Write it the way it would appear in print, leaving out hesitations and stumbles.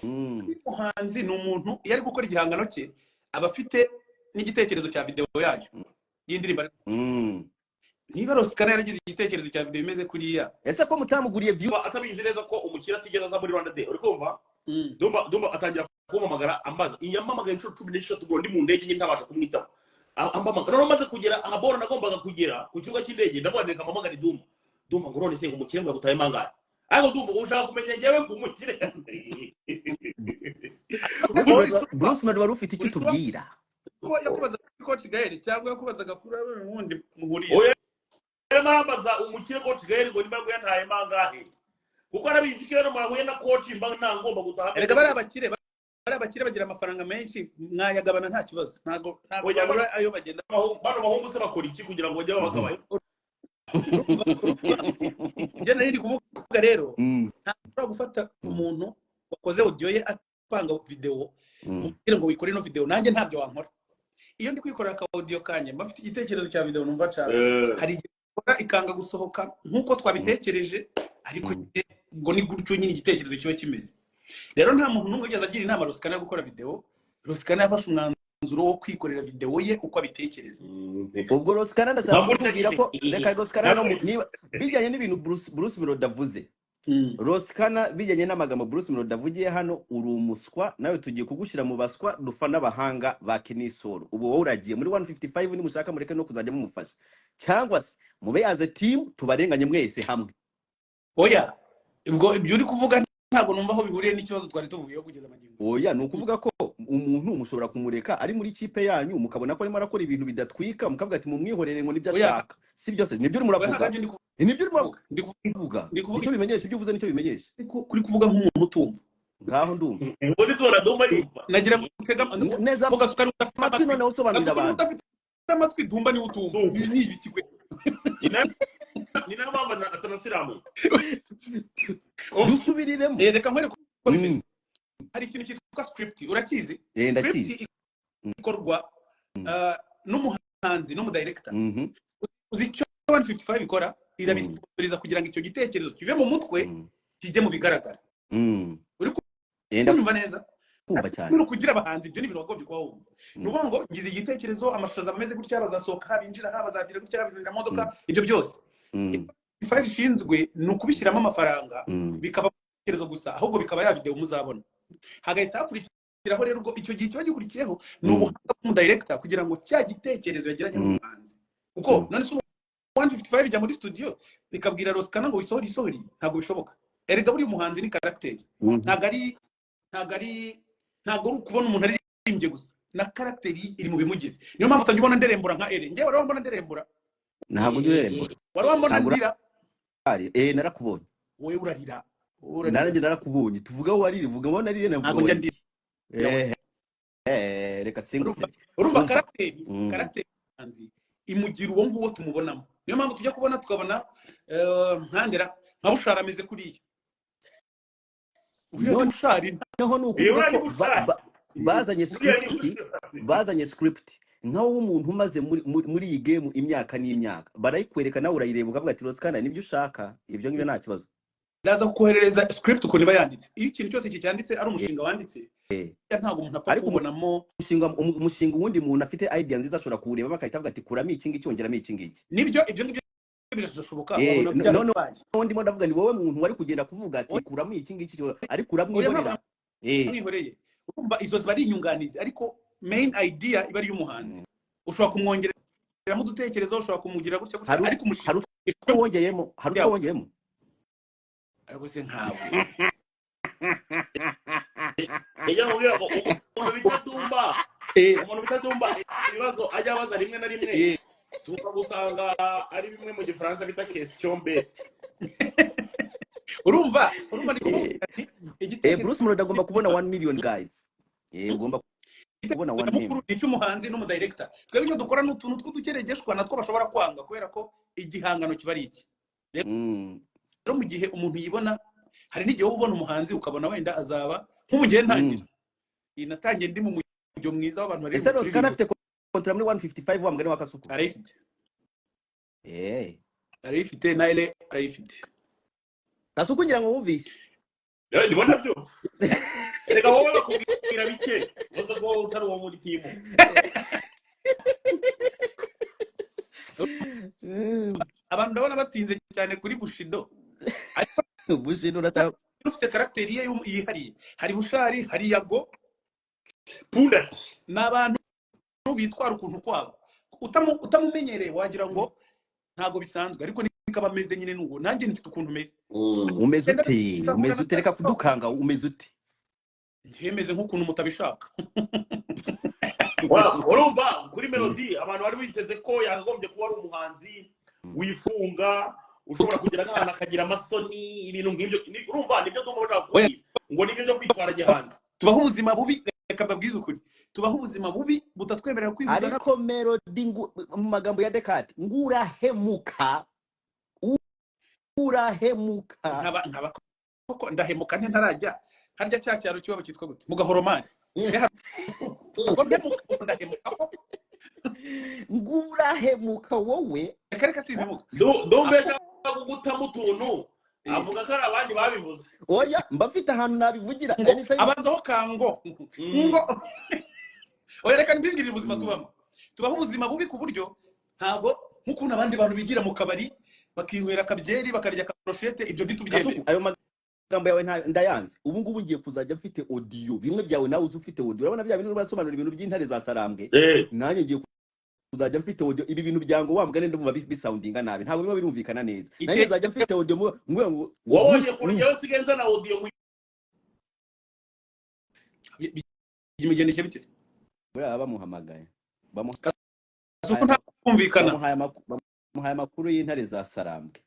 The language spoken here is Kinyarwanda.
umuhanzi ni umuntu iyo ari gukora igihangano cye aba afite n'igitekerezo cya video yayo y'indirimbo. Niba Rosikana yaragize igitekerezo cya video imeze kuriya, ese ko mutamuguriye view atabizi neza ko umukira atigeze aza muri Rwanda Day, uri kumva? Ddumba atangira kumamagara ambaza, iyamamagaye inshuro 16 ngo ndi mu ndege nyine ntabasha kumwitaho. Ambamagara no maze kugera ahabora nagombaga kugera ku kibuga cy'indege, ndaboneka amamagara Ddumba ngo none se ngo umukire ngo yagutaye mangahe? Ariko Ddumba ushaka kumenya ngewe ngo umukire. Bruce Melodie wari ufite icyo tubwira ko yakubaza Coach Gael cyangwa yakubazaga kuri wundi muhuriye. Yamambaza umukire Coach Gael ngo nimba yataye mangahe, kuko arabizi ko rero mwahuye na coach mba ntangomba gutaha. Erega bari abakire bagira amafaranga menshi, mwayagabana nta kibazo. Ntago ayo bagenda. Bano bahungu se bakora iki kugira ngo bajye babagabaye? Je nari kuvuga rero nta gufata umuntu wakoze audio ye apanga video kugira ngo wikore no video, nanjye ntabyo wankora. Iyo ndi kwikorera ka audio kanye mbafite igitekerezo cya video numva cyane hari igikora ikanga gusohoka nkuko twabitekereje, ariko ngo ni gutyo nyine igitekerezo kiba kimeze. Rero nta muntu numwe ugeze agira inama Rosikana yo gukora video. Rosikana yafashe umwanzuro wo kwikorera video ye uko abitekereza. ubwo Rosikana ndashaka kubwira ko reka Rosikana no niba bijyanye n'ibintu Bruce Melodie avuze. Rosikana bijyanye n'amagambo Bruce Melodie avugiye hano, uri umuswa nawe tugiye kugushyira mu baswa dufana abahanga ba Kinisoro. Ubu wowe uragiye muri 155 ni mushaka mureke no kuzajya mumufasha, cyangwa se mube as a team tubarenganye mwese hamwe. Oya, ibyo uri kuvuga ntabwo numva aho bihuriye n'ikibazo twari tuvuyeho kugeza amagingo. Oya, ni ukuvuga ko umuntu mushobora kumureka ari muri kipe yanyu mukabona ko arimo arakora ibintu bidatwika, mukavuga ati mumwihorere ngo nibyo ashaka. Si byose nibyo uri muravuga. Nibyo uri kuvuga. Nicyo bimenyesha, ibyo uvuze nicyo bimenyesha. Kuri kuvuga nk'umuntu utumva. Ngaho ndumva. Ngo zora Ddumba yumva. Nagira ngo utega neza mvuga Sukari udafite amatwi none usobanurira abantu. Amatwi Ddumba ni utumva. Ni ibiki kwe. Ni na mama atanasiramu. Dusubiriremo. Reka nkwereke ko hari ikintu cyitwa script, urakizi? Ndakizi. Ikorwa n'umuhanzi n'umudirector. Uzi icyo 155 ikora? Irabisiporiza kugira ngo icyo gitekerezo kive mu mutwe kijye mu bigaragara. Uri kumva neza? Kumva cyane. Muri kugira abahanzi ibyo ni ibintu wagombye kuba wumva. Nuvuga ngo ngize igitekerezo, amashaza ameze gutya, bazasohoka habinjira bazagira gutya, bizanira modoka, ibyo byose. 5 ishinzwe ni ukubishyiramo amafaranga bikaba igitekerezo gusa, ahubwo bikaba ya video muzabona. Hagahita hakurikiraho rero ubwo icyo gihe kiba gikurikiyeho ni ubuhanga bw'umudirector kugira ngo cya gitekerezo yagiranye n'umuhanzi. Kuko none se 155 ijya muri studio bikabwira Rosikana ngo isohori, ntabwo bishoboka. Erega buri muhanzi ni character, ntabwo ari ukubona umuntu aririmbye gusa, na character iri mu bimugize. Niyo mpamvu utajya nderembura nka Ere. Ngewe wari mbona nderembura. Ntabwo nderembura. Wari mbona ndira. Narakubonye. Wowe urarira. Nanjye narakubonye. Tuvuga wariri, vuga wona arire navuga. Ntabwo njya ndira. Reka singuse. Urumva character hanzi imugira uwo nguwo tumubonamo. Niyo mpamvu tujya kubona tukabona nkandera nka Bushara ameze kuriya. Uyo Bushari naho nukuvuga bazanye script nkaho umuntu umaze muri iyi game imyaka n'imyaka barayikwereka nawe urayireba ukavuga ati Rosikana nibyo ushaka, ibyo ngibyo nta kibazo. Ndaza koherereza script uko niba yanditse. Iyo ikintu cyose cyanditse ari umushinga wanditse, ntabwo umuntu apfa kubonamo umushinga wundi muntu afite idea nziza ashobora kuwureba bakahita avuga ati kuramo iki ngiki cyongeramo iki ngiki. Nibyo ibyo ngibyo birashoboka. None mo ndavuga ni wowe muntu wari kugenda kuvuga ati kuramo iki ngiki ari kuramwihorera. Mwihoreye. Urumva izo ziba ari inyunganizi, ariko main idea iba ari y'umuhanzi. Ushobora kumwongerera mu dutekerezo, ushobora kumugira gutya gutya, ariko umushinga wongeyemo, wongeyemo. Ariko se nkawe Ejya mubwira ko umuntu bita Ddumba ibibazo ajya abaza rimwe na rimwe tukagusanga ari bimwe mu gifaransa bita question bête. Urumva Bruce Melodie agomba kubona 1 million guys. Ugomba kubona 1 million. Icyo umuhanzi n'umudirector twebwe icyo dukora n'utuntu tw'udukeregeshwa natwo bashobora kwanga kubera ko igihangano kiba ari iki. Rero mu gihe umuntu yibona, hari n'igihe ubona umuhanzi ukabona wenda azaba nk'ubu ngiye ntangira natangiye ndi mu mujyo mwiza w'abantu bari. Ese Rosikana afite kontra muri 155 wa mugani wa Kasuku. Arayifite. Arayifite na Ele arayifite. Kasuku ngira ngo wumvishe. Ndibona byo. reka wowe bakubwira bike uza ko utari uwo muri timu abantu ndabona batinze cyane kuri Bushido Bushido urata ufite karakteri ye yihariye. Hari Bushari, hari Yago, Pundati n'abantu bitwara ukuntu kwabo utamumenyereye wagira ngo ntago bisanzwe, ariko nikaba ameze nyine n'uwo nanjye nifite ukuntu meze. umeze ute reka kudukanga umeze ute Yemeze nk'ukuntu mutabishaka. urumva kuri melodie abantu bari biteze ko yakagombye kuba ari umuhanzi wifunga ushobora kugira nk'ahantu akagira amasoni ibintu nk'ibyo. Urumva nibyo ndumva bashaka kubwira ngo nibyo byo kwitwara gihanze. Tubaho ubuzima bubi, reka mbabwize ukuri, tubaho ubuzima bubi butatwemerera kwihuza. Ariko melodie mu magambo ya Descartes ngurahemuka nkaba koko ndahemuka ntarajya harya cya cyaro cyabo cyitwa gute mu Gahoromani. Ngurahemuka wowe reka simbimuka Dumbe cyangwa kugutamo utuntu avuga ko ari abandi babivuze. oya mba mfite ahantu nabivugira abanzaho kango ngo oya reka mbibwirire ubuzima tubamo. Tubaho ubuzima bubi ku buryo ntago nk'ukuntu abandi bantu bigira mu kabari bakinywera akabyeri bakarya akaroshete, ibyo ntitubyemere. ayo magambo yawe ndayanze. Ubu ngubu ngiye kuzajya mfite audio bimwe byawe nawe uzi ufite audio. Urabona bya bintu basobanura ibintu by'intare za Sarambwe, nanjye ngiye kuzajya mfite audio. Ibi bintu byango wa mugane ndumva bisoundinga nabi, ntabwo bimwe birumvikana neza. Nanjye nzajya mfite audio ngo wowe kuryo sigenza na audio bimugendeke bitse buriya bamuhamagaye Kasuku nta kumvikana bamuhaye amakuru y'intare za Sarambwe.